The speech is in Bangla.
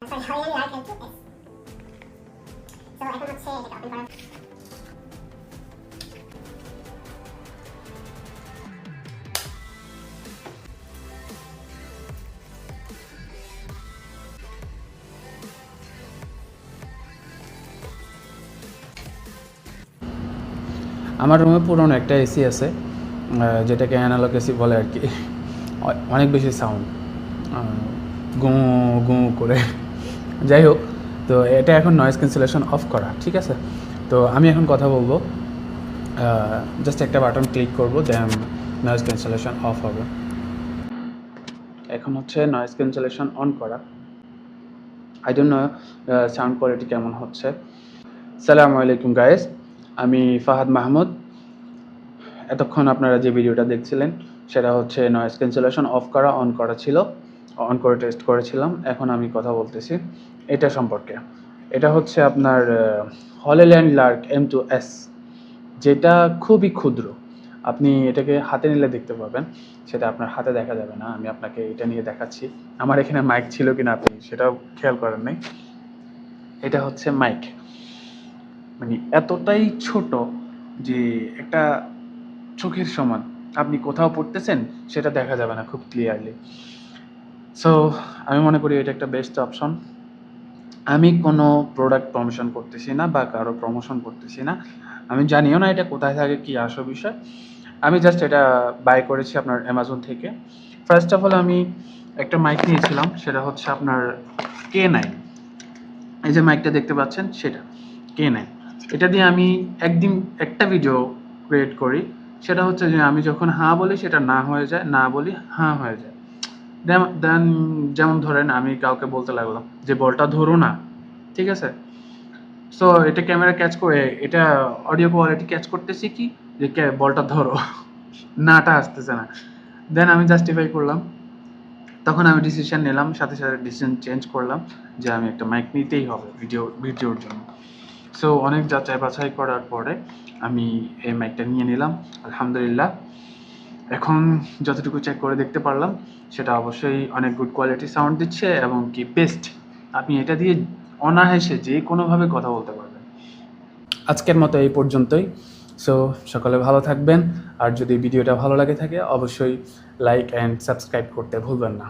Sorry, how many like and keep this? So এখন হচ্ছে এটাকে ওপেন করা। আমার রুমে পুরনো একটা এসি আছে, যেটাকে অ্যানালগ এসি বলে আর কি। অনেক বেশি সাউন্ড, গু গু করে। যাই হোক, তো এটা এখন নয়েজ ক্যান্সেলেশন অফ করা, ঠিক আছে। তো আমি এখন কথা বলবো, জাস্ট একটা বাটন ক্লিক করব, দেন নয়েজ ক্যান্সেলেশন অফ হবে। এখন হচ্ছে নয়েজ ক্যান্সেলেশন অন করা। I don't know sound quality কেমন হচ্ছে। আসসালামু আলাইকুম গাইস, আমি ফাহাদ মাহমুদ। এতক্ষণ আপনারা যে ভিডিওটা দেখছিলেন সেটা হচ্ছে নয়েজ ক্যান্সেলেশন অফ করা অন করা ছিল, অন করে টেস্ট করেছিলাম। এখন আমি কথা বলতেছি এটা সম্পর্কে। এটা হচ্ছে আপনার হলিল্যান্ড লার্ক M2S, যেটা খুবই ক্ষুদ্র। আপনি এটাকে হাতে নিলে দেখতে পাবেন, সেটা আপনার হাতে দেখা যাবে না। আমি আপনাকে এটা নিয়ে দেখাচ্ছি। আমার এখানে মাইক ছিল কিনা আপনি সেটাও খেয়াল করেন নাই। এটা হচ্ছে মাইক, মানে এতটাই ছোট যে একটা চোখের সমান। আপনি কোথাও পড়তেছেন সেটা দেখা যাবে না খুব ক্লিয়ারলি। সো আমি মনে করি এটা একটা বেস্ট অপশন। আমি কোনো প্রোডাক্ট প্রমোশন করতেছি না বা কারো প্রমোশন করতেছি না। আমি জানিও না এটা কোথায় থাকে, কী আসল বিষয়। আমি জাস্ট এটা বাই করেছি আপনার অ্যামাজন থেকে। ফার্স্ট অফ অল আমি একটা মাইক নিয়েছিলাম, সেটা হচ্ছে আপনার K9। এই যে মাইকটা দেখতে পাচ্ছেন সেটা K9। এটা দিয়ে আমি একদিন একটা ভিডিও ক্রিয়েট করি, সেটা হচ্ছে যে আমি যখন হ্যাঁ বলি সেটা না হয়ে যায়, না বলি হ্যাঁ হয়ে যায়। দেন যেমন ধরেন আমি কাউকে বলতে লাগলাম যে বলটা ধরো না, ঠিক আছে। সো এটা ক্যামেরা ক্যাচ করে, এটা অডিও কোয়ালিটি ক্যাচ করতেছি কি যে বলটা ধরো, নাটা আসতেছে না। দেন আমি জাস্টিফাই করলাম, তখন আমি ডিসিশন নিলাম, সাথে সাথে ডিসিশন চেঞ্জ করলাম যে আমি একটা মাইক নিতেই হবে ভিডিওর জন্য। সো অনেক যাচাই বাছাই করার পরে আমি এই মাইকটা নিয়ে নিলাম, আলহামদুলিল্লাহ। এখন যতটুকু চেক করে দেখতে পারলাম সেটা অবশ্যই অনেক গুড কোয়ালিটি সাউন্ড দিচ্ছে এবং কি বেস্ট। আপনি এটা দিয়ে অনায়াসে যে কোনোভাবে কথা বলতে পারবেন। আজকের মতো এই পর্যন্তই। সো সকলে ভালো থাকবেন, আর যদি ভিডিওটা ভালো লাগে থাকে অবশ্যই লাইক অ্যান্ড সাবস্ক্রাইব করতে ভুলবেন না।